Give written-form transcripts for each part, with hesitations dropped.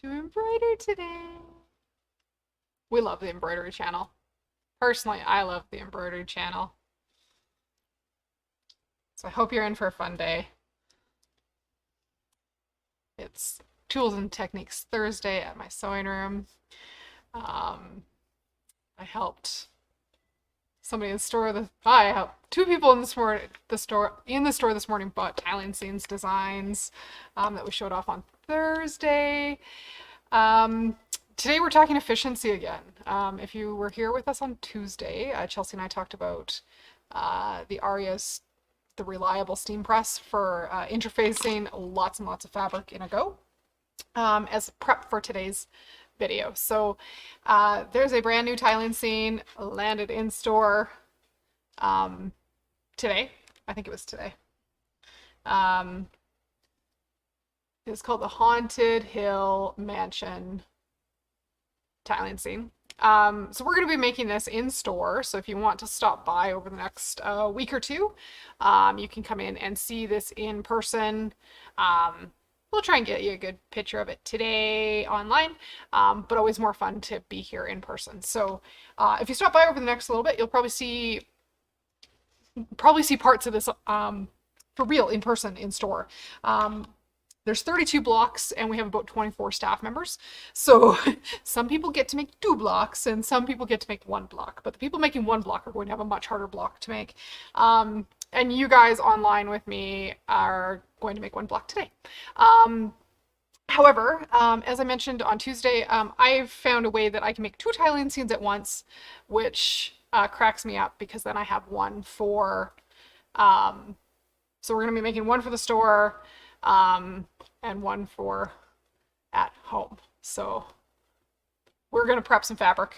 to embroider today. We love the embroidery channel. Personally, I love the embroidery channel. So I hope you're in for a fun day. It's Tools and Techniques Thursday at my sewing room. I helped somebody in the store. I helped two people in the store this morning bought tiling scenes designs that we showed off on Thursday. Today we're talking efficiency again. If you were here with us on Tuesday, Chelsea and I talked about the Aria's the reliable steam press for interfacing lots and lots of fabric in a go as prep for today's video. So there's a brand new tiling scene landed in store today. I think it was today. It's called the Haunted Hill Mansion tiling scene. So we're going to be making this in store. So if you want to stop by over the next week or two, you can come in and see this in person. We'll try and get you a good picture of it today online, but always more fun to be here in person. So if you stop by over the next little bit, you'll probably see parts of this for real in person in store. There's 32 blocks and we have about 24 staff members. So some people get to make 2 blocks and some people get to make 1 block, but the people making 1 block are going to have a much harder block to make. And you guys online with me are going to make 1 block today. However, as I mentioned on Tuesday, I've found a way that I can make 2 tiling scenes at once, which cracks me up because then I have 1 for, so we're going to be making 1 for the store, and 1 for at home. So we're going to prep some fabric.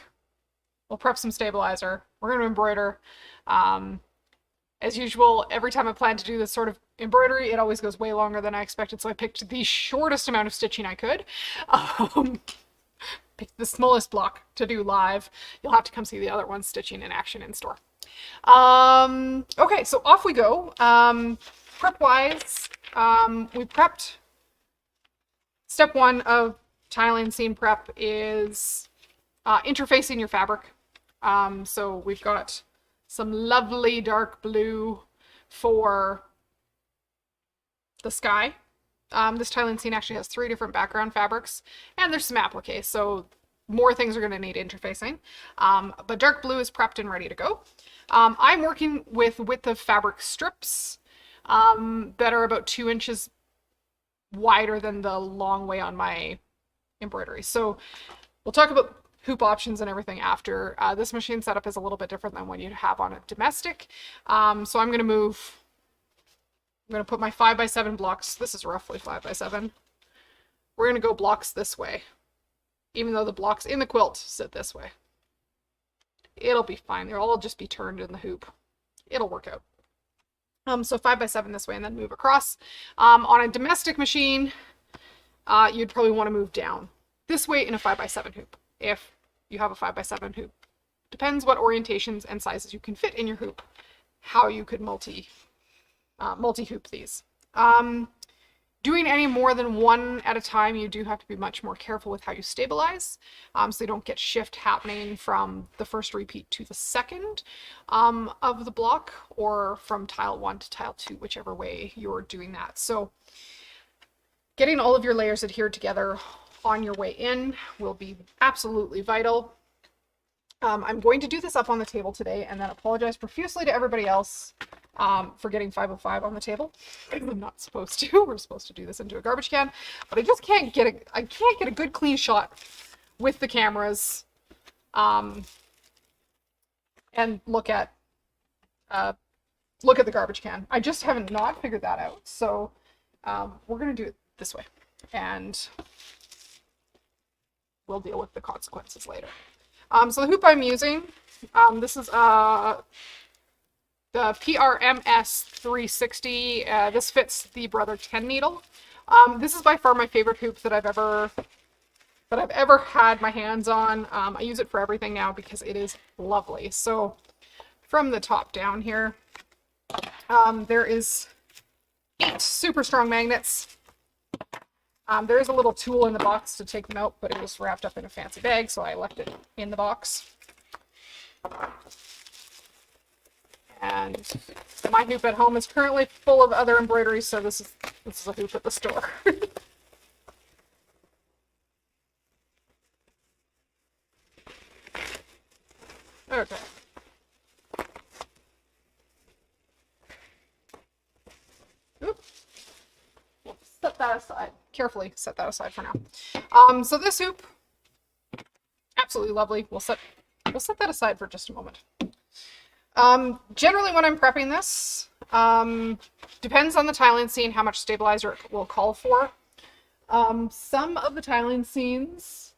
We'll prep some stabilizer. We're going to embroider. As usual, every time I plan to do this sort of embroidery, it always goes way longer than I expected. So I picked the shortest amount of stitching I could. Picked the smallest block to do live. You'll have to come see the other one stitching in action in store. Okay, so off we go. Prep-wise, we prepped. Step 1 of tiling scene prep is interfacing your fabric. So we've got some lovely dark blue for the sky. This tiling scene actually has 3 different background fabrics, and there's some appliques, so more things are going to need interfacing. But dark blue is prepped and ready to go. I'm working with width of fabric strips that are about 2 inches wider than the long way on my embroidery. So we'll talk about hoop options and everything after. This machine setup is a little bit different than what you'd have on a domestic. So I'm going to put my 5x7 blocks. This is roughly 5x7. We're going to go blocks this way, even though the blocks in the quilt sit this way. It'll be fine. They'll all just be turned in the hoop. It'll work out. So 5x7 this way and then move across. On a domestic machine, you'd probably want to move down this way in a 5x7 hoop if you have a 5x7 hoop. Depends what orientations and sizes you can fit in your hoop, how you could multi-hoop these. Doing any more than 1 at a time, you do have to be much more careful with how you stabilize, so you don't get shift happening from the first repeat to the second of the block, or from tile 1 to tile 2, whichever way you're doing that. So getting all of your layers adhered together on your way in will be absolutely vital. I'm going to do this up on the table today and then apologize profusely to everybody else for getting 505 on the table. I'm not supposed to. We're supposed to do this into a garbage can, but I just can't get a good clean shot with the cameras and look at the garbage can. I just haven't not figured that out. So we're gonna do it this way, and we'll deal with the consequences later. So the hoop I'm using, this is the PRMS 360. This fits the Brother 10 needle. This is by far my favorite hoop that I've ever had my hands on. I use it for everything now because it is lovely. So from the top down here, there is 8 super strong magnets There is a little tool in the box to take them out, but it was wrapped up in a fancy bag, so I left it in the box. And my hoop at home is currently full of other embroideries, so this is a hoop at the store. Okay. Oops. We'll set that aside. Carefully set that aside for now. So this hoop, absolutely lovely. We'll set that aside for just a moment. Generally when I'm prepping this, depends on the tiling scene, how much stabilizer it will call for. Some of the tiling scenes,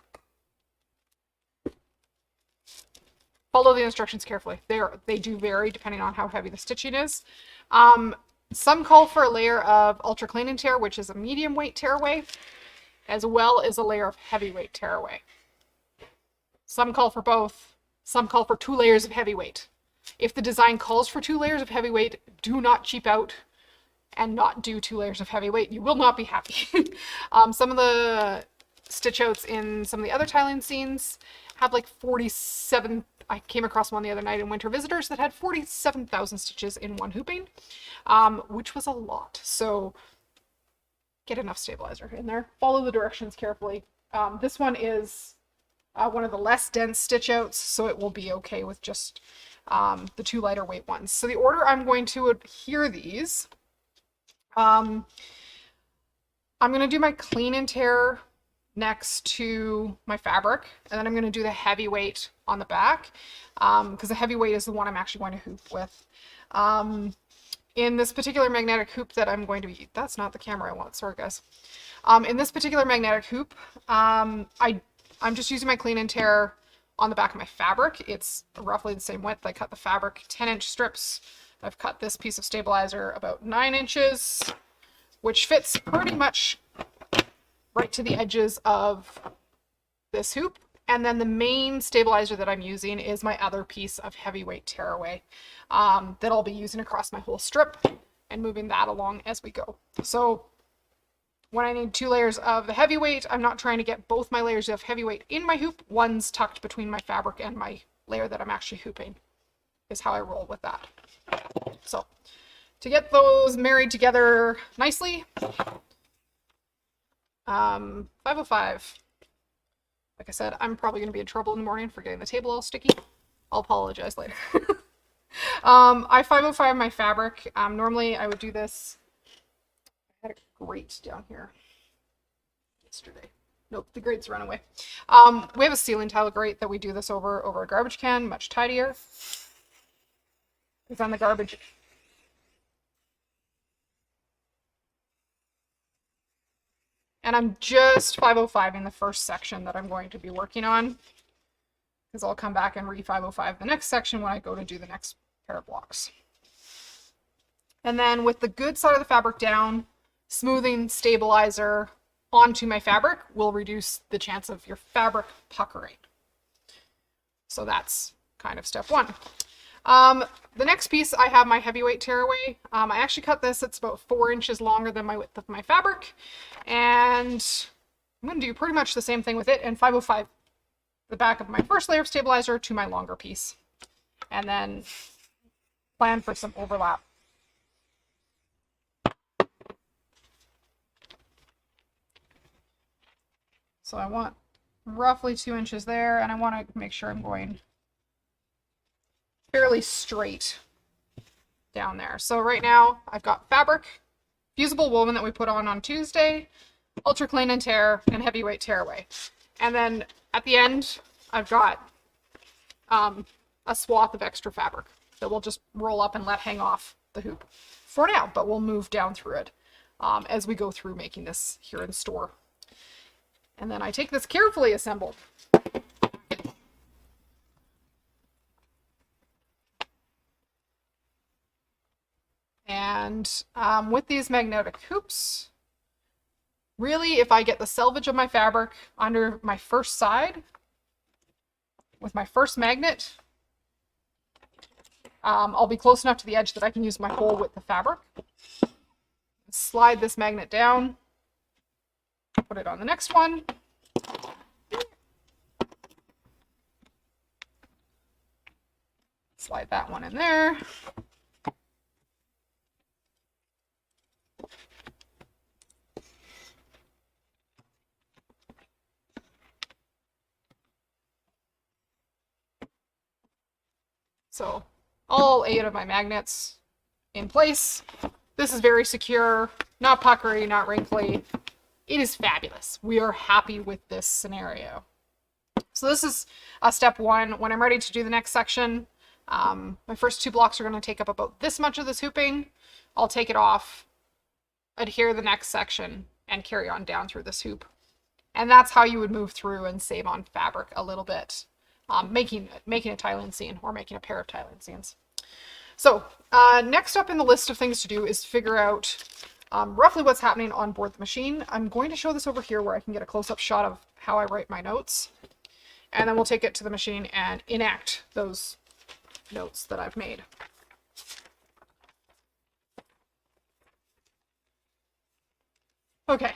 follow the instructions carefully. They do vary depending on how heavy the stitching is. Some call for a layer of ultra clean and tear, which is a medium weight tearaway, as well as a layer of heavyweight tearaway. Some call for both. Some call for 2 layers of heavyweight. If the design calls for 2 layers of heavyweight, do not cheap out and not do 2 layers of heavyweight. You will not be happy. Some of the stitch outs in some of the other tiling scenes have like 47. I came across one the other night in Winter Visitors that had 47,000 stitches in one hooping, which was a lot. So get enough stabilizer in there. Follow the directions carefully. This one is one of the less dense stitch outs, so it will be okay with just the 2 lighter weight ones. So the order I'm going to adhere these, I'm going to do my clean and tear next to my fabric, and then I'm going to do the heavyweight on the back, because the heavyweight is the one I'm actually going to hoop with. In this particular magnetic hoop that I'm going to be, that's not the camera I want, sorry guys. In this particular magnetic hoop, I'm just using my clean and tear on the back of my fabric. It's roughly the same width. I cut the fabric 10-inch strips. I've cut this piece of stabilizer about 9 inches, which fits pretty much right to the edges of this hoop. And then the main stabilizer that I'm using is my other piece of heavyweight tearaway that I'll be using across my whole strip and moving that along as we go. So when I need 2 layers of the heavyweight, I'm not trying to get both my layers of heavyweight in my hoop. One's tucked between my fabric and my layer that I'm actually hooping, is how I roll with that. So to get those married together nicely, 505. Like I said, I'm probably going to be in trouble in the morning for getting the table all sticky. I'll apologize later. I 505 my fabric. Normally I would do this. I had a grate down here yesterday. Nope, the grate's run away. We have a ceiling tile grate that we do this over a garbage can, much tidier. Because on the garbage. And I'm just 505 in the first section that I'm going to be working on, because I'll come back and re-505 the next section when I go to do the next pair of blocks. And then with the good side of the fabric down, smoothing stabilizer onto my fabric will reduce the chance of your fabric puckering. So that's kind of step 1. The next piece, I have my heavyweight tearaway. I actually cut this. It's about 4 inches longer than my width of my fabric. And I'm going to do pretty much the same thing with it and 505 the back of my first layer of stabilizer to my longer piece. And then plan for some overlap. So I want roughly 2 inches there, and I want to make sure I'm going fairly straight down there. So right now I've got fabric, fusible woven that we put on Tuesday, ultra clean and tear, and heavyweight tearaway. And then at the end I've got a swath of extra fabric that we'll just roll up and let hang off the hoop for now, but we'll move down through it as we go through making this here in store. And then I take this carefully assembled and with these magnetic hoops, really, if I get the selvage of my fabric under my first side with my first magnet, I'll be close enough to the edge that I can use my whole width of fabric. Slide this magnet down Put it on the next one. Slide that one in there. So all 8 of my magnets in place. This is very secure, not puckery, not wrinkly. It is fabulous. We are happy with this scenario. So this is step 1. When I'm ready to do the next section, my first 2 blocks are going to take up about this much of this hooping. I'll take it off, adhere the next section, and carry on down through this hoop. And that's how you would move through and save on fabric a little bit, making a tiling scene or making a pair of tiling scenes. So next up in the list of things to do is figure out roughly what's happening on board the machine. I'm going to show this over here where I can get a close-up shot of how I write my notes. And then we'll take it to the machine and enact those notes that I've made. Okay,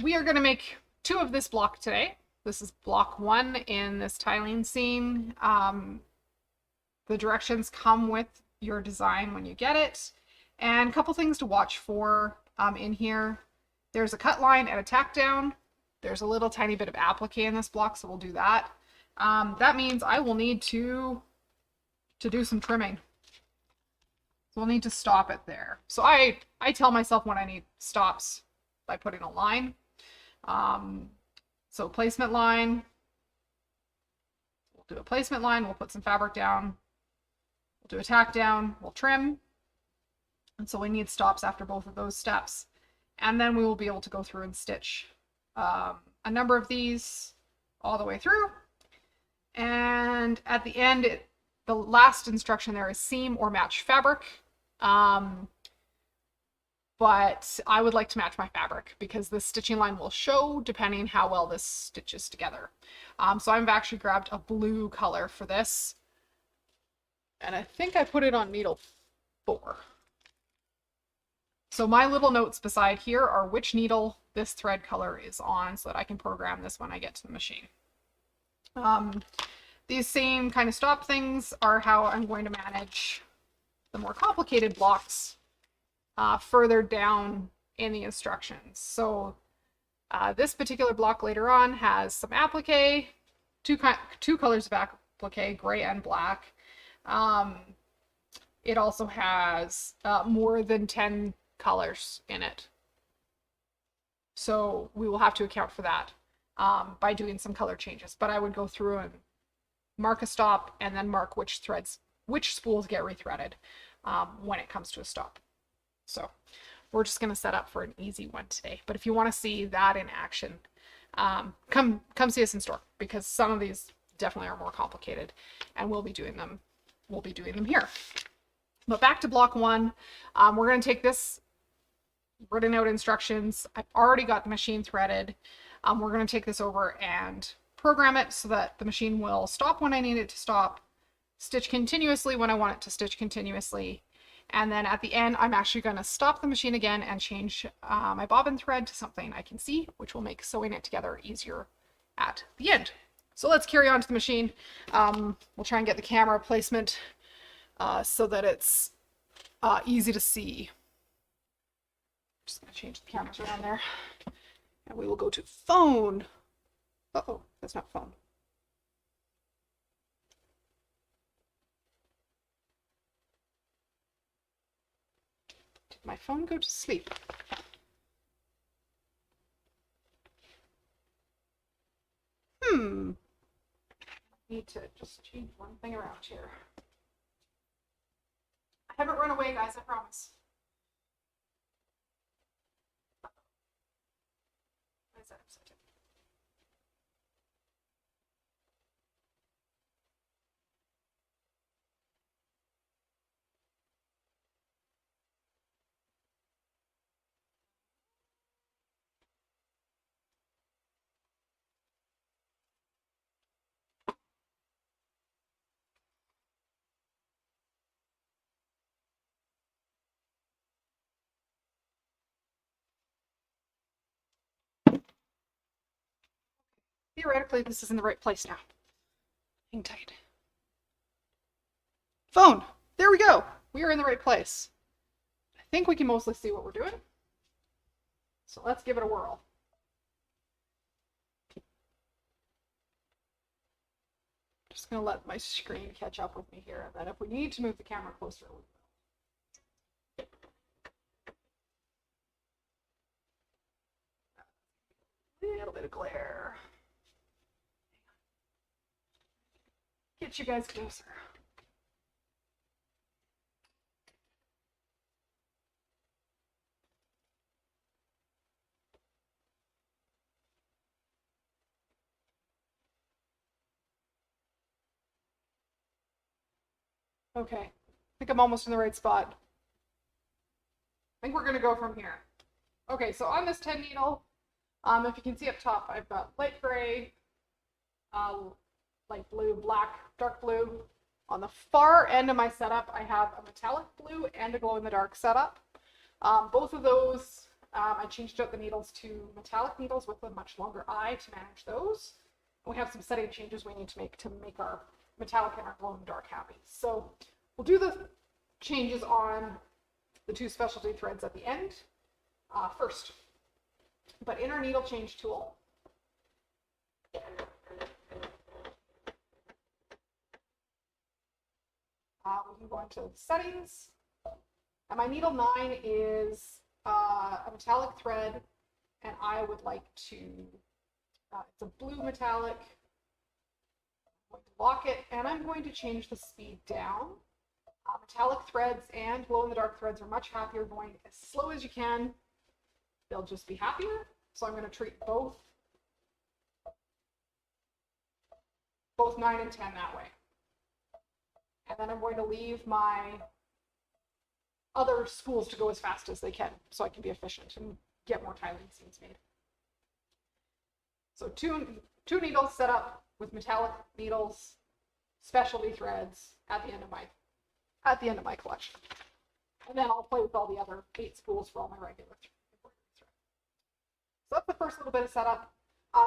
we are going to make 2 of this block today. This is block 1 in this tiling scene. The directions come with your design when you get it. And a couple things to watch for in here. There's a cut line and a tack down. There's a little tiny bit of applique in this block, so we'll do that. That means I will need to do some trimming. So we'll need to stop it there. So I tell myself when I need stops by putting a line. So placement line. We'll do a placement line. We'll put some fabric down. We'll do a tack down. We'll trim. And so we need stops after both of those steps. And then we will be able to go through and stitch a number of these all the way through. And at the end, the last instruction there is seam or match fabric. But I would like to match my fabric because the stitching line will show depending how well this stitches together. So I've actually grabbed a blue color for this. And I think I put it on needle 4. So my little notes beside here are which needle this thread color is on so that I can program this when I get to the machine. These same kind of stop things are how I'm going to manage the more complicated blocks further down in the instructions. So this particular block later on has some applique, two colors of applique, gray and black. It also has more than 10 colors in it. So we will have to account for that by doing some color changes. But I would go through and mark a stop and then mark which spools get rethreaded when it comes to a stop. So we're just going to set up for an easy one today. But if you want to see that in action, come see us in store because some of these definitely are more complicated and we'll be doing them here. But back to block 1, we're going to take this written out instructions. I've already got the machine threaded. We're going to take this over and program it so that the machine will stop when I need it to stop, stitch continuously when I want it to stitch continuously. And then at the end, I'm actually going to stop the machine again and change my bobbin thread to something I can see, which will make sewing it together easier at the end. So let's carry on to the machine. We'll try and get the camera placement so that it's easy to see. Just going to change the cameras around there. And we will go to phone. Uh-oh, that's not phone. Did my phone go to sleep? Need to just change one thing around here. I haven't run away, guys, I promise. Why is that upside down? Theoretically, this is in the right place now. Hang tight. Phone. There we go. We are in the right place. I think we can mostly see what we're doing. So let's give it a whirl. Just going to let my screen catch up with me here. And then if we need to move the camera closer, we will. A little bit of glare. Get you guys closer. Okay, I think I'm almost in the right spot. I think we're gonna go from here. Okay, so on this 10 needle, if you can see up top, I've got light gray, light blue, black, dark blue. On the far end of my setup, I have a metallic blue and a glow-in-the-dark setup. Both of those, I changed out the needles to metallic needles with a much longer eye to manage those. And we have some setting changes we need to make our metallic and our glow-in-the-dark happy. So we'll do the changes on the two specialty threads at the end first. But in our needle change tool, we can go into settings, and my needle 9 is a metallic thread, and I would like to, it's a blue metallic. I'm going to lock it, and I'm going to change the speed down. Metallic threads and glow-in-the-dark threads are much happier going as slow as you can. They'll just be happier. So I'm going to treat both 9 and 10 that way. And then I'm going to leave my other spools to go as fast as they can so I can be efficient and get more tiling seams made. So two needles set up with metallic needles, specialty threads at the end of my collection. And then I'll play with all the other 8 spools for all my regular embroidery thread. So that's the first little bit of setup.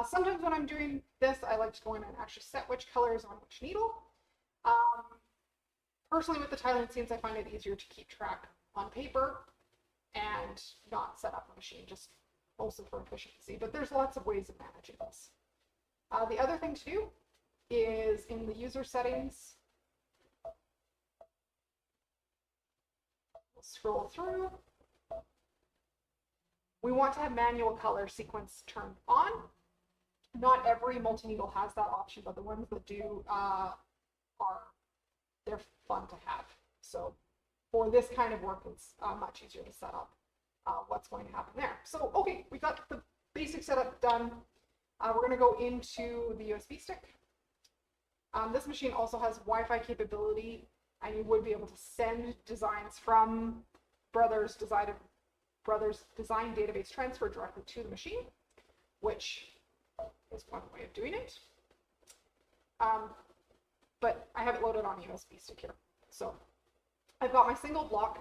Sometimes when I'm doing this, I like to go in and actually set which colors on which needle. Personally, with the tiling seams, I find it easier to keep track on paper and not set up a machine, just mostly for efficiency. But there's lots of ways of managing this. The other thing to do is in the user settings, we'll scroll through. We want to have manual color sequence turned on. Not every multi-needle has that option, but the ones that do they're fun to have. So for this kind of work, it's much easier to set up what's going to happen there. So, okay, we got the basic setup done. We're going to go into the USB stick. This machine also has Wi-Fi capability, and you would be able to send designs from Brothers Design Database Transfer directly to the machine, which is one way of doing it. But I have it loaded on a USB stick here. So I've got my single block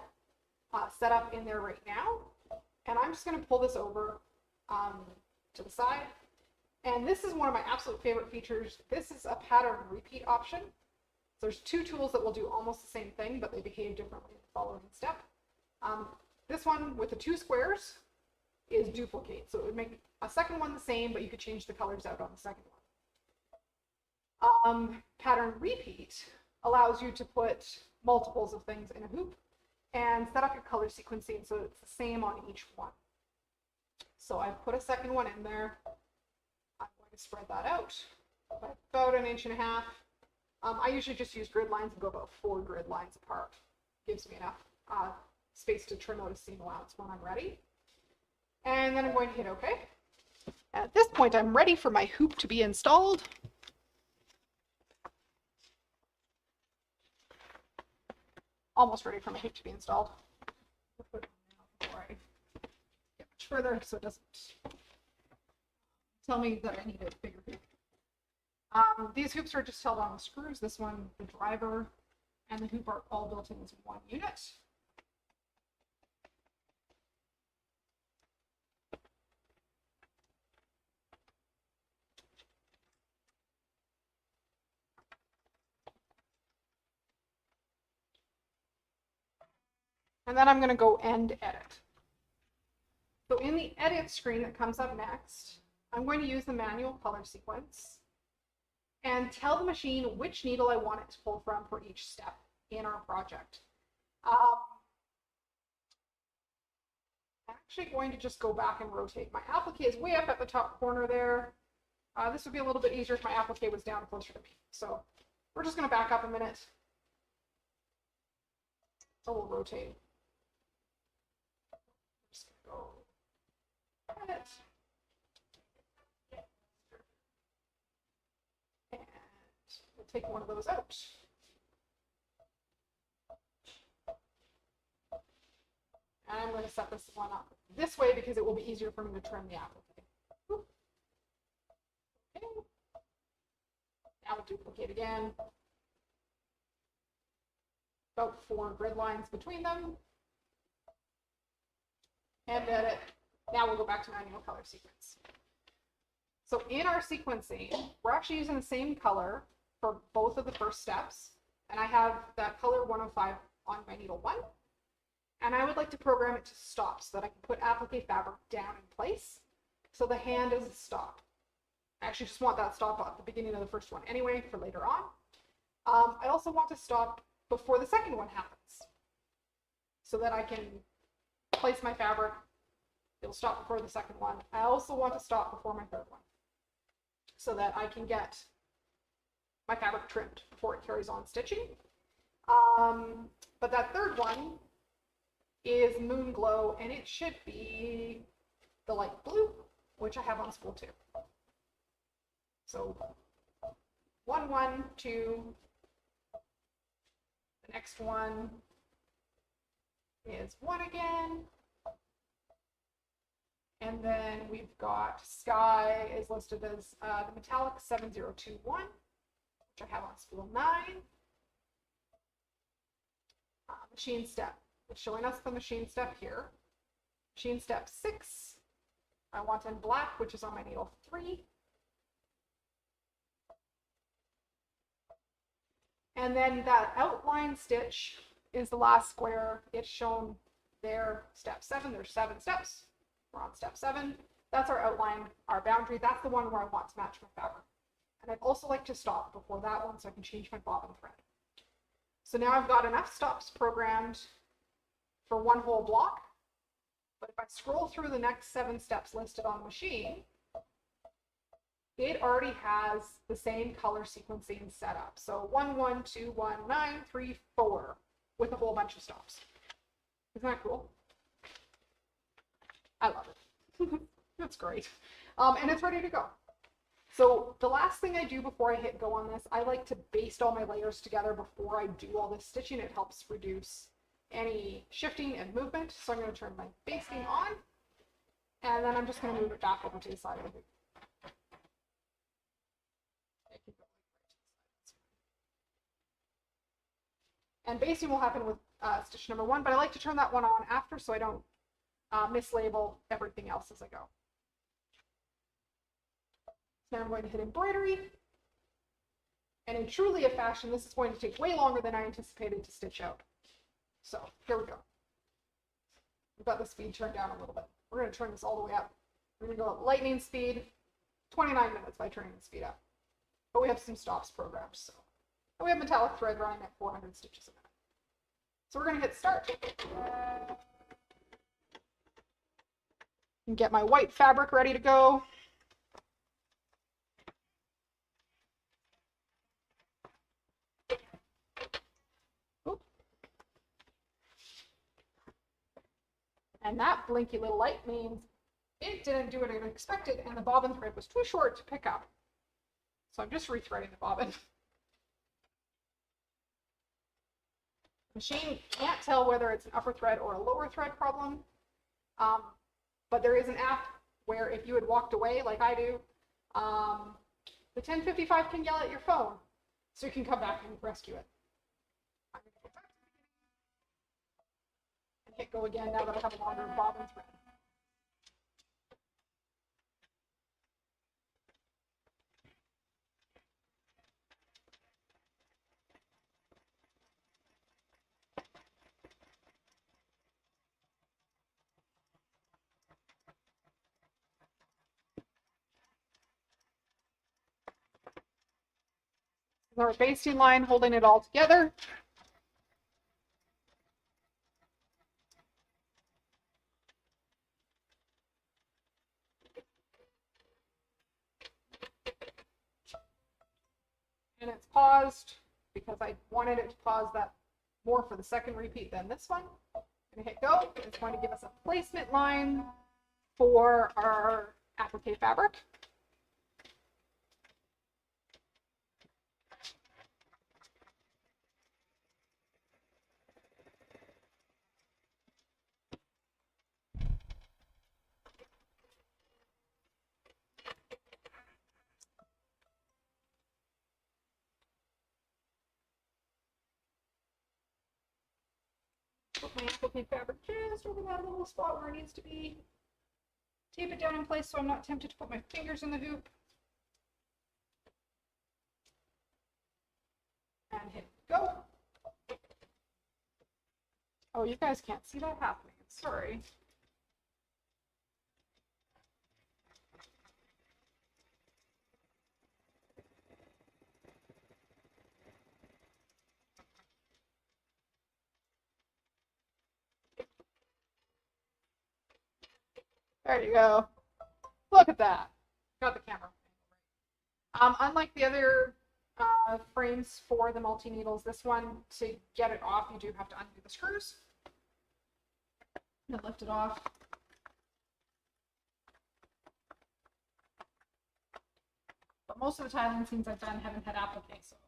set up in there right now, and I'm just going to pull this over to the side. And this is one of my absolute favorite features. This is a pattern repeat option. So there's 2 tools that will do almost the same thing, but they behave differently in the following step. This one with the 2 squares is duplicate. So it would make a second one the same, but you could change the colors out on the second one. Pattern repeat allows you to put multiples of things in a hoop and set up your color sequencing so it's the same on each one. So I've put a second one in there. I'm going to spread that out by about 1.5 inches. I usually just use grid lines and go about 4 grid lines apart. Gives me enough space to trim out a seam allowance when I'm ready. And then I'm going to hit OK. At this point, I'm ready for my hoop to be installed. Almost ready for my hoop to be installed. I'll put it on now before I get much further so it doesn't tell me that I need a bigger hoop. These hoops are just held on with screws. This one, the driver, and the hoop are all built in as one unit. And then I'm going to go end edit. So in the edit screen that comes up next, I'm going to use the manual color sequence and tell the machine which needle I want it to pull from for each step in our project. I'm actually going to just go back and rotate. My applique is way up at the top corner there. This would be a little bit easier if my applique was down closer to me. So we're just going to back up a minute. So we'll rotate. Just going to go edit. And we'll take one of those out. And I'm going to set this one up this way because it will be easier for me to trim the applique. Okay. Now we'll duplicate again. About 4 grid lines between them. And edit. Now we'll go back to manual color sequence. So in our sequencing, we're actually using the same color for both of the first steps. And I have that color 105 on my needle 1. And I would like to program it to stop so that I can put applique fabric down in place. So the hand is a stop. I actually just want that stop at the beginning of the first one anyway for later on. I also want to stop before the second one happens so that I can place my fabric. It'll stop before the second one. I also want to stop before my third one so that I can get my fabric trimmed before it carries on stitching. But that third one is Moon Glow, and it should be the light blue, which I have on spool 2. So 1, 1, 2. The next one is 1 again. And then we've got Sky is listed as the metallic 7021, which I have on spool 9. Machine step. It's showing us the machine step here. Machine step 6. I want in black, which is on my needle 3. And then that outline stitch is the last square. It's shown there, step 7. There's 7 steps. We're on step 7. That's our outline, our boundary. That's the one where I want to match my fabric. And I'd also like to stop before that one so I can change my bobbin thread. So now I've got enough stops programmed for one whole block. But if I scroll through the next 7 steps listed on the machine, it already has the same color sequencing set up. So 1, 1, 2, 1, 9, 3, 4 with a whole bunch of stops. Isn't that cool? I love it. That's great. And it's ready to go. So the last thing I do before I hit go on this, I like to baste all my layers together before I do all this stitching. It helps reduce any shifting and movement. So I'm going to turn my basting on, and then I'm just going to move it back over to the side of the hoop. And basting will happen with stitch number 1, but I like to turn that one on after so I don't mislabel everything else as I go. So now I'm going to hit embroidery. And in truly a fashion, this is going to take way longer than I anticipated to stitch out. So here we go. We've got the speed turned down a little bit. We're going to turn this all the way up. We're going to go at lightning speed, 29 minutes by turning the speed up. But we have some stops programmed. So. And we have metallic thread running at 400 stitches a minute. So we're going to hit start. And get my white fabric ready to go. And that blinky little light means it didn't do what I expected, and the bobbin thread was too short to pick up. So I'm just rethreading the bobbin. The machine can't tell whether it's an upper thread or a lower thread problem, but there is an app where if you had walked away like I do, the 1055 can yell at your phone, so you can come back and rescue it. I'm going to go back to the beginning and hit go again now that I have a longer bobbin thread. our basting line holding it all together. And it's paused because I wanted it to pause that more for the second repeat than this one. I'm going to hit go. It's going to give us a placement line for our applique fabric. Put my applique fabric just over that little spot where it needs to be. Tape it down in place so I'm not tempted to put my fingers in the hoop. And hit go. Oh, you guys can't see that happening. Sorry. There you go. Look at that. Got the camera. Unlike the other frames for the multi-needles, this one, to get it off, you do have to undo the screws. And then lift it off. But most of the tiling scenes I've done haven't had applique, so I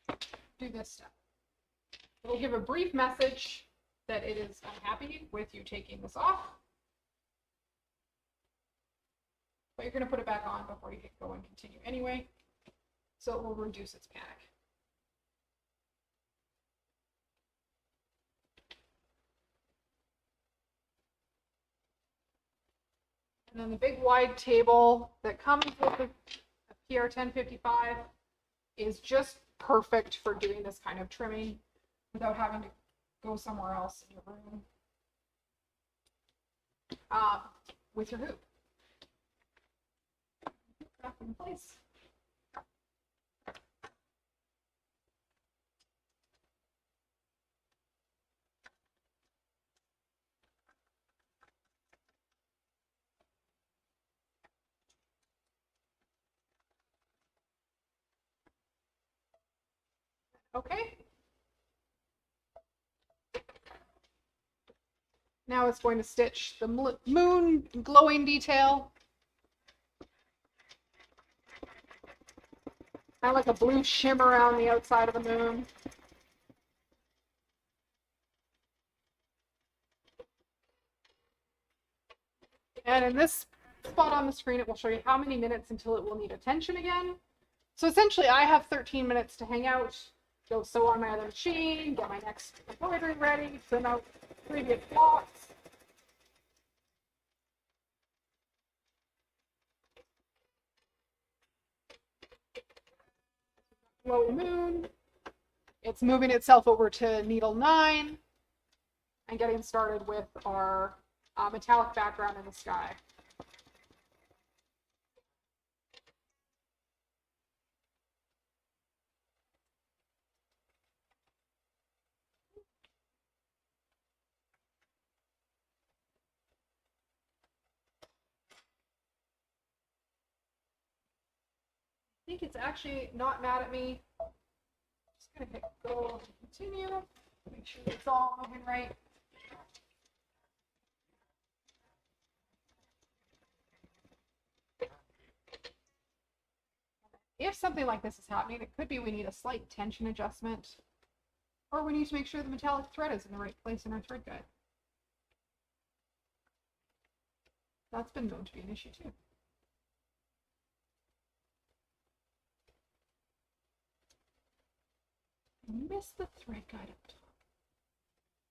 haven't had to do this step. It'll give a brief message that it is unhappy with you taking this off. But you're going to put it back on before you hit go and continue anyway, so it will reduce its panic. And then the big wide table that comes with the PR 1055 is just perfect for doing this kind of trimming without having to go somewhere else in your room with your hoop. Back in place. Okay. Now it's going to stitch the moon glowing detail. Kind of like a blue shimmer around the outside of the moon. And in this spot on the screen, it will show you how many minutes until it will need attention again. So essentially, I have 13 minutes to hang out, go sew on my other machine, get my next embroidery ready, trim out previous blocks. Glow moon. It's moving itself over to needle 9 and getting started with our metallic background in the sky. I think it's actually not mad at me. Just gonna hit go and continue. Make sure it's all moving right. If something like this is happening, it could be we need a slight tension adjustment, or we need to make sure the metallic thread is in the right place in our thread guide. That's been known to be an issue too. Miss the thread guide up top.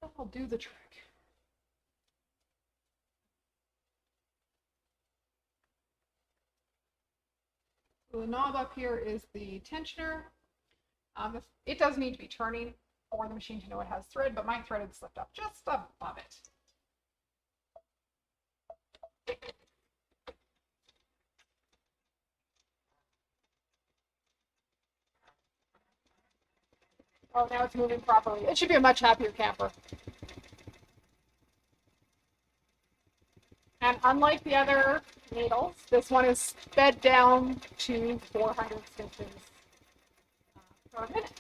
That'll do the trick. So the knob up here is the tensioner. It does need to be turning for the machine to know it has thread, but my thread had slipped up just above it. Oh, now it's moving properly. It should be a much happier camper. And unlike the other needles, this one is sped down to 400 stitches per minute.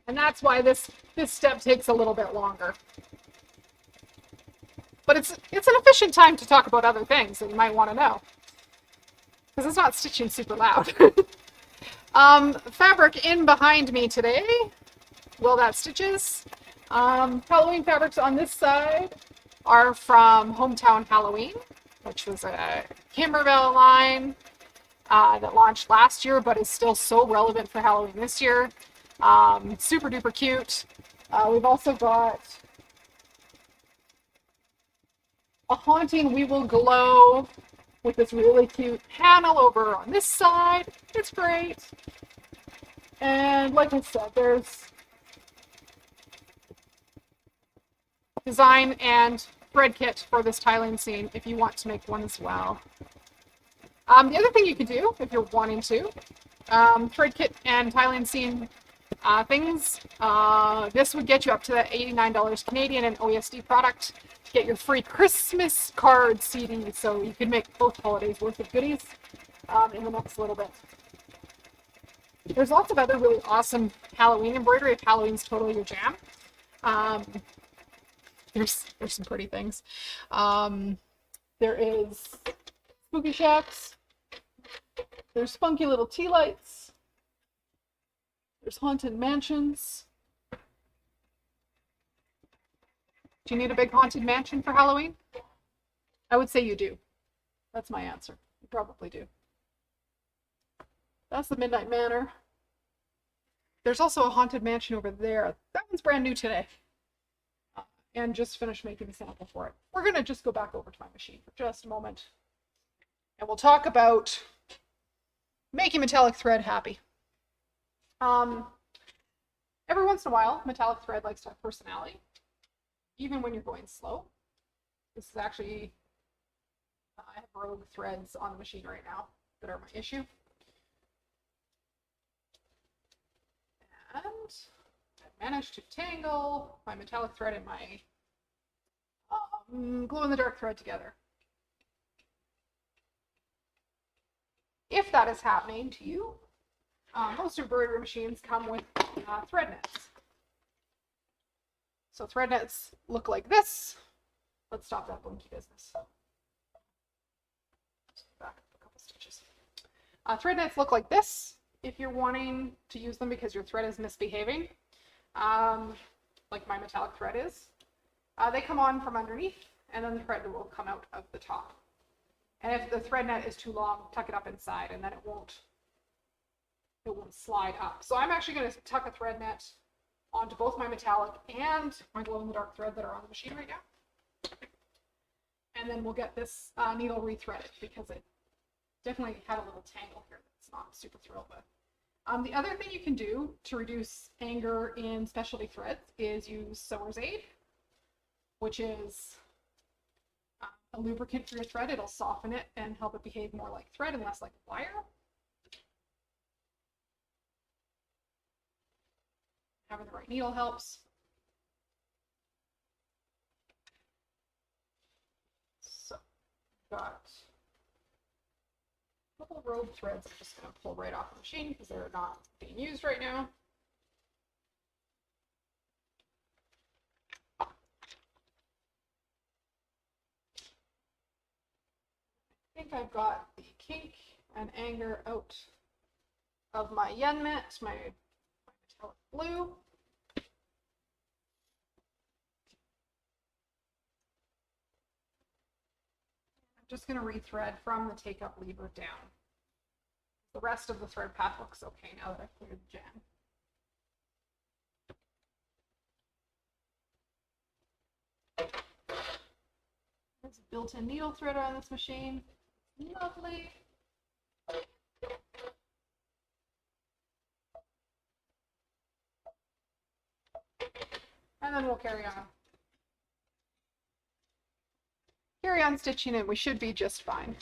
And that's why this step takes a little bit longer. But it's an efficient time to talk about other things that you might want to know. Because it's not stitching super loud. Fabric in behind me today. Well, that stitches. Halloween fabrics on this side are from Hometown Halloween, which was a Kimberville line that launched last year, but is still so relevant for Halloween this year. Super duper cute. We've also got a Haunting We Will Glow with this really cute panel over on this side. It's great. And like I said, there's design and thread kit for this tiling scene if you want to make one as well. The other thing you could do if you're wanting to, thread kit and tiling scene things, this would get you up to that $89 Canadian and OESD product to get your free Christmas card CD, so you can make both holidays worth of goodies in the next little bit. There's lots of other really awesome Halloween embroidery if Halloween's totally your jam. There's some pretty things. There is spooky shacks. There's funky little tea lights. There's haunted mansions. Do you need a big haunted mansion for Halloween? I would say you do. That's my answer. You probably do. That's the Midnight Manor. There's also a haunted mansion over there. That one's brand new today. And just finished making a sample for it. We're going to just go back over to my machine for just a moment. And we'll talk about making metallic thread happy. Every once in a while, metallic thread likes to have personality, even when you're going slow. This is actually, I have rogue threads on the machine right now that are my issue. And I managed to tangle my metallic thread and my glow-in-the-dark thread together. If that is happening to you, most embroidery machines come with thread nets. So thread nets look like this. Let's stop that blinky business. Back up a couple stitches. Thread nets look like this if you're wanting to use them because your thread is misbehaving, like my metallic thread is. They come on from underneath, and then the thread will come out of the top. And if the thread net is too long, tuck it up inside, and then it won't slide up. So I'm actually going to tuck a thread net onto both my metallic and my glow-in-the-dark thread that are on the machine right now. And then we'll get this needle rethreaded because it definitely had a little tangle here that's not super thrilled with. The other thing you can do to reduce anger in specialty threads is use Sewer's Aid, which is a lubricant for your thread. It'll soften it and help it behave more like thread and less like wire. Having the right needle helps. So, got a couple of rogue threads I'm just going to pull right off the machine because they're not being used right now. I think I've got the kink and anger out of my yen mat, my metallic blue. I'm just going to rethread from the take up lever down. The rest of the thread path looks okay now that I've cleared the jam. There's a built-in needle threader on this machine. Lovely. And then we'll carry on. carry on stitching and we should be just fine.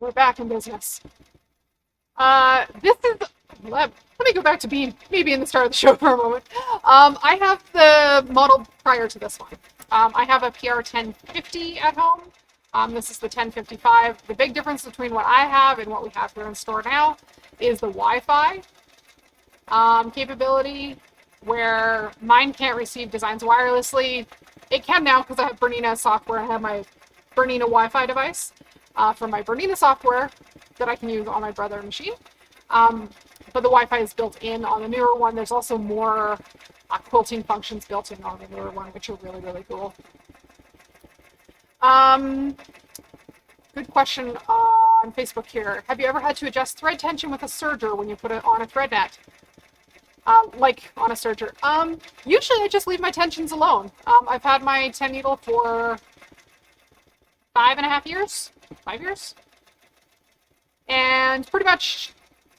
We're back in business. This is, let me go back to me being the start of the show for a moment. I have the model prior to this one. I have a PR 1050 at home. This is the 1055. The big difference between what I have and what we have here in store now is the Wi-Fi capability, where mine can't receive designs wirelessly. It can now because I have Bernina software. I have my Bernina Wi-Fi device from my Bernina software that I can use on my brother machine. But the Wi-Fi is built in on the newer one. There's also more quilting functions built in on the newer one, which are really, really cool. Good question on Facebook here. Have you ever had to adjust thread tension with a serger when you put it on a thread net? Like on a serger. Usually I just leave my tensions alone. I've had my 10 needle for 5.5 years, 5 years. And pretty much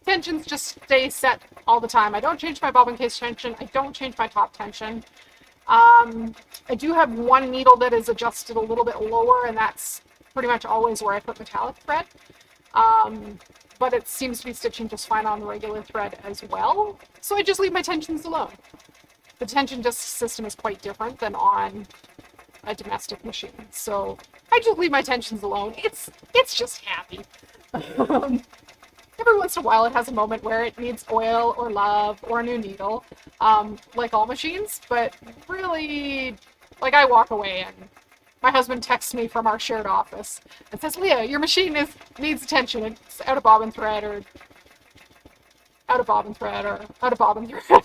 tensions just stay set all the time. I don't change my bobbin case tension. I don't change my top tension. I do have one needle that is adjusted a little bit lower, and that's pretty much always where I put metallic thread. But it seems to be stitching just fine on the regular thread as well. So I just leave my tensions alone. The tension system is quite different than on a domestic machine. So I just leave my tensions alone. It's just happy. Every once in a while it has a moment where it needs oil or love or a new needle, like all machines, but really, like, I walk away and my husband texts me from our shared office and says, Leah, your machine needs attention. It's out of bobbin thread or out of bobbin thread or out of bobbin thread.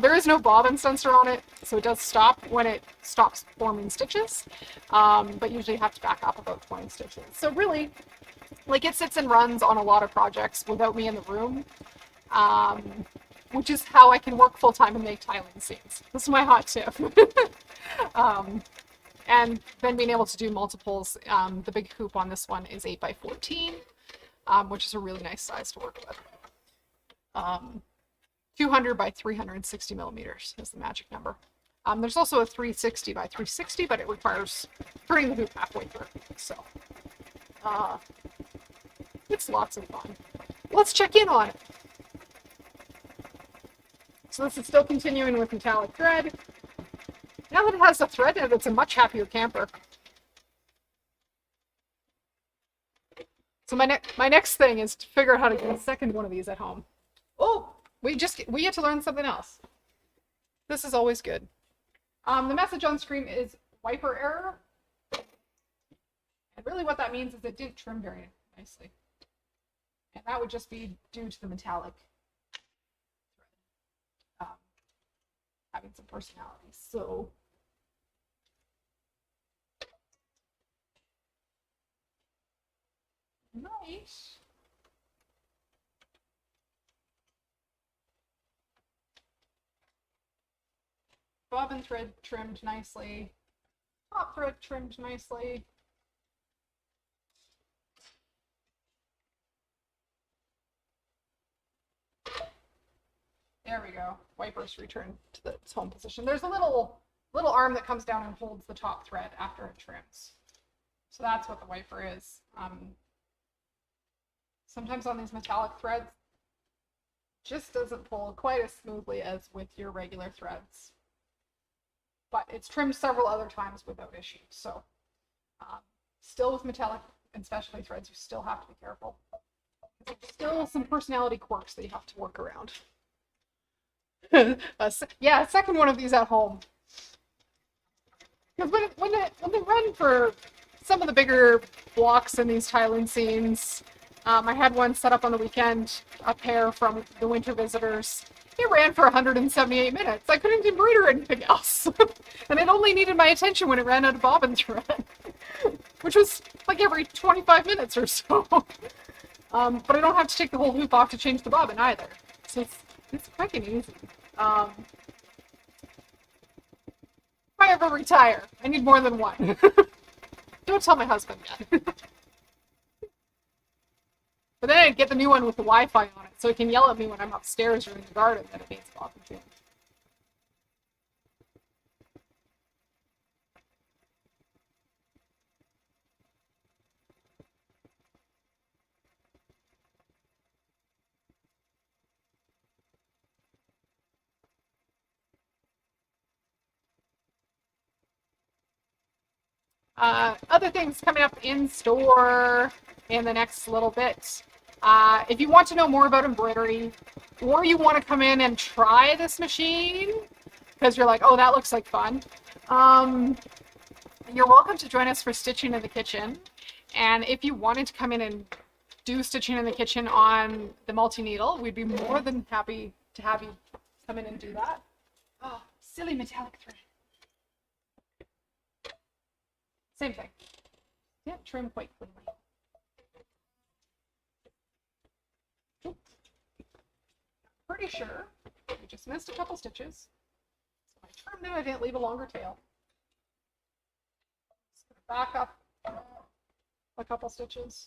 There is no bobbin sensor on it, so it does stop when it stops forming stitches, but usually you have to back up about 20 stitches. So really, like, it sits and runs on a lot of projects without me in the room, which is how I can work full-time and make tiling seams. This is my hot tip. And then being able to do multiples. The big hoop on this one is 8x14, which is a really nice size to work with. 200 by 360 millimeters is the magic number. There's also a 360 by 360, but it requires turning the hoop halfway through. So it's lots of fun. Let's check in on it. So this is still continuing with metallic thread. Now that it has a thread in it, it's a much happier camper. So my next thing is to figure out how to get a second one of these at home. Oh, we get to learn something else. This is always good. The message on screen is wiper error. And really what that means is it didn't trim very nicely. And that would just be due to the metallic thread having some personality. So nice. Bobbin thread trimmed nicely. Top thread trimmed nicely. There we go. Wipers return to its home position. There's a little arm that comes down and holds the top thread after it trims. So that's what the wiper is. Sometimes on these metallic threads, just doesn't pull quite as smoothly as with your regular threads. But it's trimmed several other times without issue. So still with metallic and specialty threads, you still have to be careful. There's still some personality quirks that you have to work around. Yeah, a second one of these at home. Because when they run for some of the bigger blocks in these tiling scenes, I had one set up on the weekend, a pair from the winter visitors, It ran for 178 minutes. I couldn't embroider anything else. And it only needed my attention when it ran out of bobbin thread, which was like every 25 minutes or so. But I don't have to take the whole hoop off to change the bobbin either. So it's quick and easy. If I ever retire, I need more than one. Don't tell my husband yet. But then I'd get the new one with the Wi-Fi on it, so it can yell at me when I'm upstairs or in the garden that it needs bobbin too. Other things coming up in store in the next little bit. If you want to know more about embroidery, or you want to come in and try this machine, because you're like, oh, that looks like fun, you're welcome to join us for Stitching in the Kitchen. And if you wanted to come in and do Stitching in the Kitchen on the multi-needle, we'd be more than happy to have you come in and do that. Oh, silly metallic thread. Same thing. Yeah, trim quite cleanly. Pretty sure we just missed a couple stitches. So I trimmed it, I didn't leave a longer tail. Just gonna back up a couple stitches.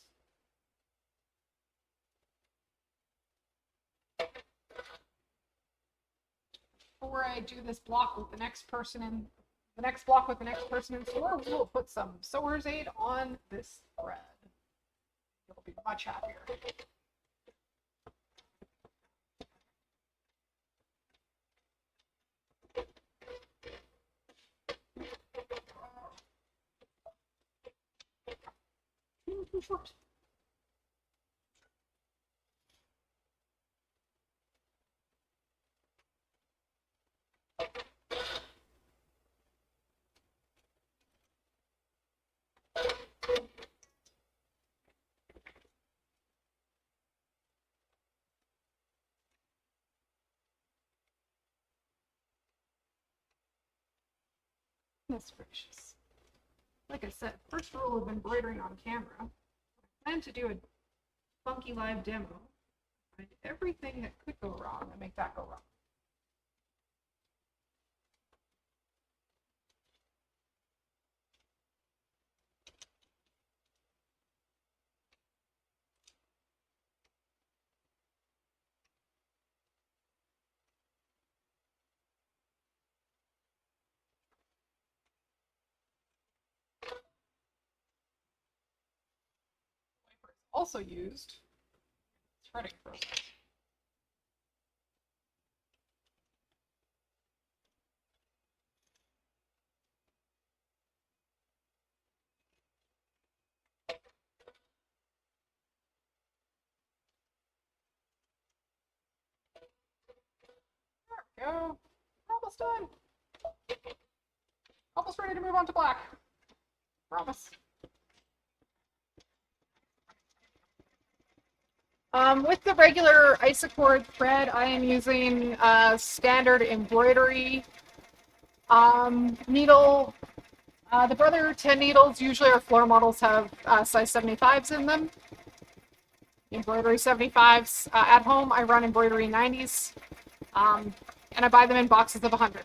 Before I do this block with the next person in the next block with the next person in store, we will put some sewer's aid on this thread. You'll be much happier. Too short. Goodness gracious. Like I said, first rule of embroidering on camera, I plan to do a funky live demo. Find everything that could go wrong and make that go wrong. Also used threading process. There we go. Almost done. Almost ready to move on to black. Promise. With the regular Isacord thread, I am using a standard embroidery needle. The Brother 10 needles, usually our floor models have size 75s in them. Embroidery 75s. At home, I run embroidery 90s, and I buy them in boxes of 100.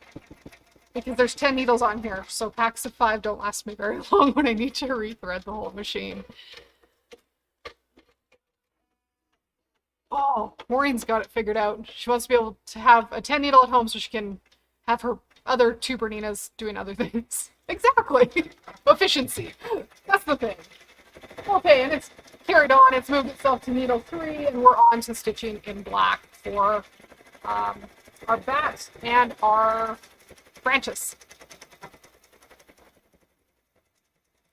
Because there's 10 needles on here, so packs of 5 don't last me very long when I need to rethread the whole machine. Oh, Maureen's got it figured out. She wants to be able to have a 10 needle at home so she can have her other 2 Berninas doing other things. Exactly. Efficiency. That's the thing. Okay, and it's carried on. It's moved itself to needle 3, and we're on to stitching in black for our bats and our branches,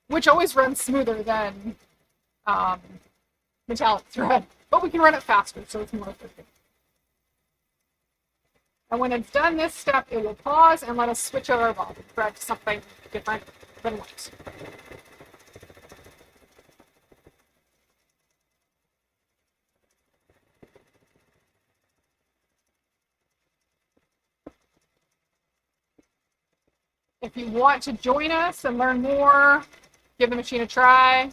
which always runs smoother than metallic thread, but we can run it faster, so it's more efficient. And when it's done this step, it will pause and let us switch out our bobbin thread to something different than white. If you want to join us and learn more, give the machine a try.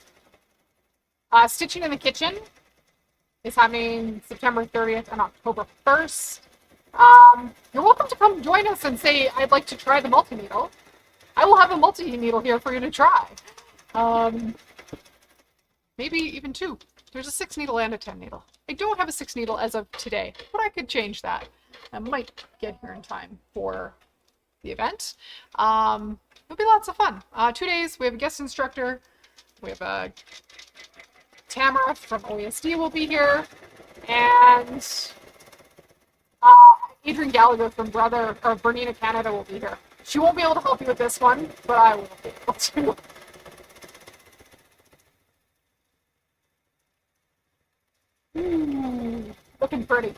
Stitching in the Kitchen is happening September 30th and October 1st. You're welcome to come join us and say, I'd like to try the multi-needle. I will have a multi-needle here for you to try. Maybe even two. There's a 6 needle and a 10 needle. I don't have a 6 needle as of today, but I could change that. I might get here in time for the event. It'll be lots of fun. 2 days, we have a guest instructor. We have a Tamara from OESD will be here. And Adrian Gallagher from Bernina Canada will be here. She won't be able to help you with this one, but I will be able to. Looking pretty.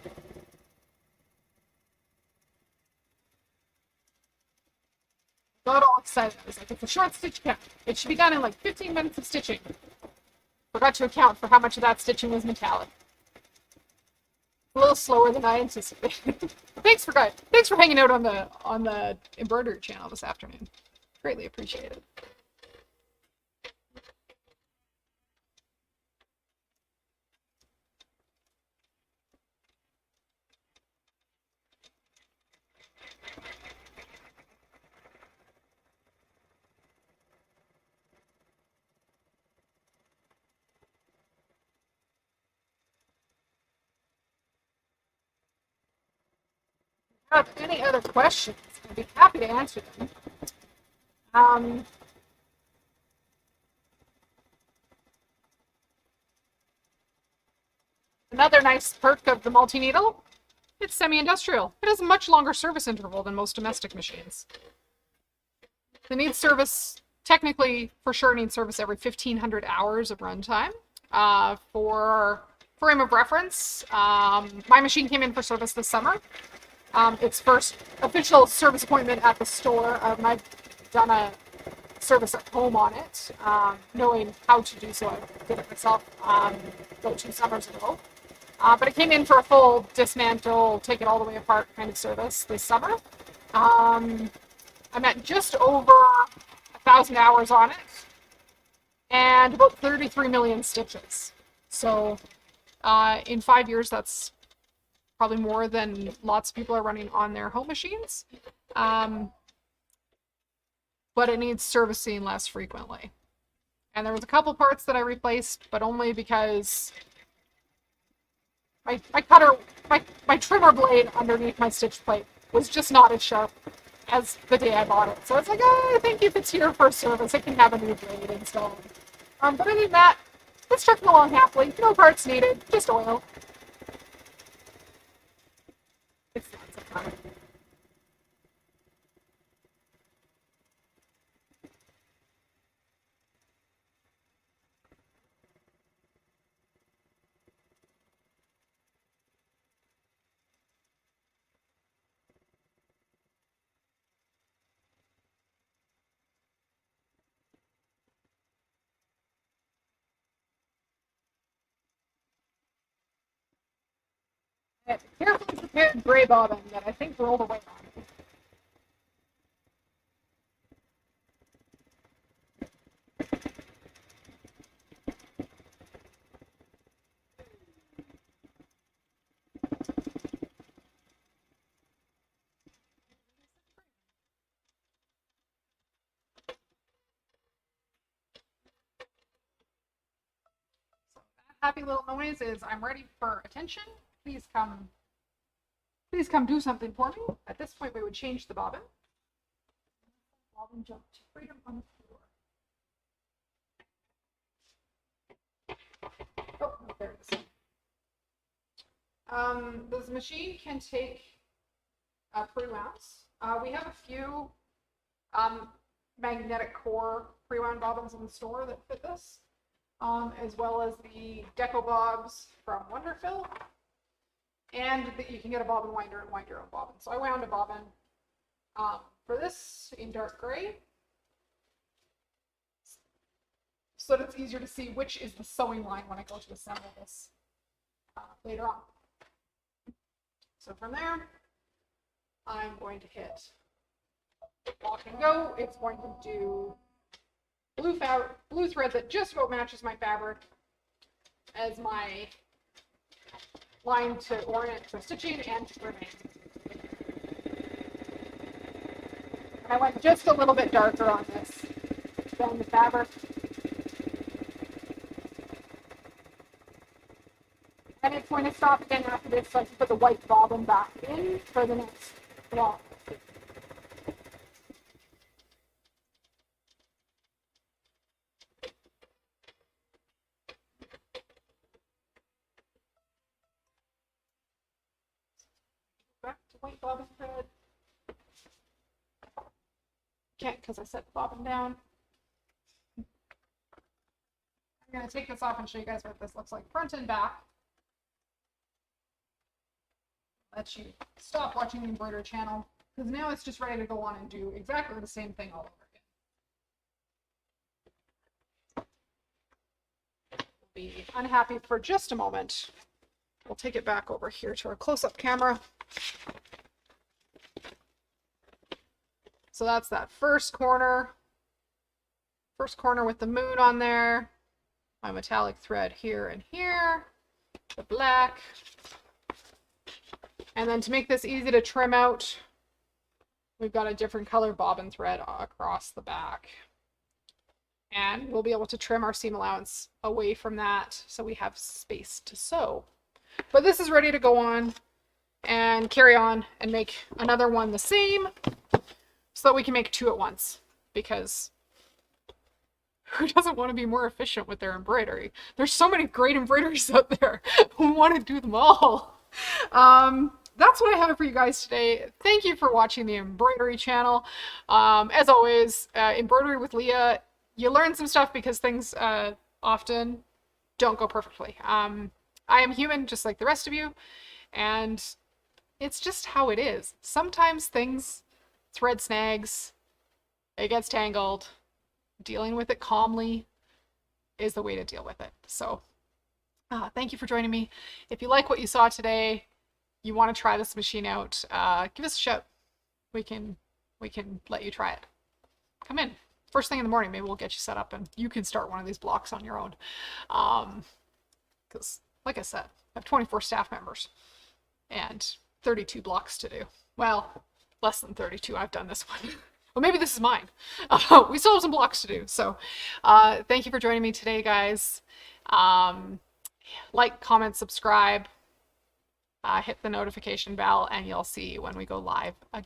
Got all excited. I was like, it's a short stitch count. It should be done in like 15 minutes of stitching. Forgot to account for how much of that stitching was metallic. A little slower than I anticipated. Thanks for hanging out on the embroidery channel this afternoon. Greatly appreciated. If you have any other questions, I'd be happy to answer them. Another nice perk of the multi-needle, it's semi-industrial. It has a much longer service interval than most domestic machines. It needs service, technically, for sure needs service every 1,500 hours of runtime. For frame of reference, my machine came in for service this summer. Its first official service appointment at the store. I've done a service at home on it, knowing how to do so. I did it myself about 2 summers ago. But it came in for a full dismantle, take it all the way apart kind of service this summer. I'm at just over 1,000 hours on it and about 33 million stitches. So in 5 years, that's probably more than lots of people are running on their home machines. But it needs servicing less frequently. And there was a couple parts that I replaced, but only because my trimmer blade underneath my stitch plate was just not as sharp as the day I bought it. So it's like, I think if it's here for service, it can have a new blade installed. But other than that, it's trucking along happily. No parts needed, just oil. It's lots of fun. Carefully prepared gray bobbin that I think rolled away on me. So that happy little noise is I'm ready for attention. Please come do something for me. At this point, we would change the bobbin. Bobbin jumped to freedom on the floor. Oh, there it is. This machine can take pre-wounds. We have a few magnetic core pre-wound bobbins in the store that fit this, as well as the Deco Bobs from Wonderfill. And that you can get a bobbin winder and wind your own bobbin. So I wound a bobbin for this in dark gray, so that it's easier to see which is the sewing line when I go to assemble this later on. So from there, I'm going to hit lock and go. It's going to do blue thread that just about matches my fabric as my line to orient for stitching and trimming. And I went just a little bit darker on this than the fabric. And it's going to stop again after this, so I can put the white bobbin back in for the next block. Back to white bobbin thread. Can't because I set the bobbin down. I'm going to take this off and show you guys what this looks like front and back. Let you stop watching the embroidery channel, because now it's just ready to go on and do exactly the same thing all over again. Be unhappy for just a moment. We'll take it back over here to our close-up camera. So that's that first corner with the moon on there, my metallic thread here and here, the black. And then to make this easy to trim out, we've got a different color bobbin thread across the back. And we'll be able to trim our seam allowance away from that so we have space to sew. But this is ready to go on and carry on and make another one the same so that we can make two at once, because who doesn't want to be more efficient with their embroidery? There's so many great embroideries out there. We want to do them all. That's what I have for you guys today. Thank you for watching the embroidery channel. As always, embroidery with Leah, you learn some stuff because things often don't go perfectly. I am human just like the rest of you, and it's just how it is. Sometimes thread snags, it gets tangled. Dealing with it calmly is the way to deal with it. So thank you for joining me. If you like what you saw today, you want to try this machine out, give us a shout. We can let you try it. Come in first thing in the morning. Maybe we'll get you set up and you can start one of these blocks on your own. Because like I said, I have 24 staff members and 32 blocks to do. Well, less than 32. I've done this one. Well, maybe this is mine. We still have some blocks to do. So thank you for joining me today, guys. Like, comment, subscribe. Hit the notification bell, and you'll see when we go live again.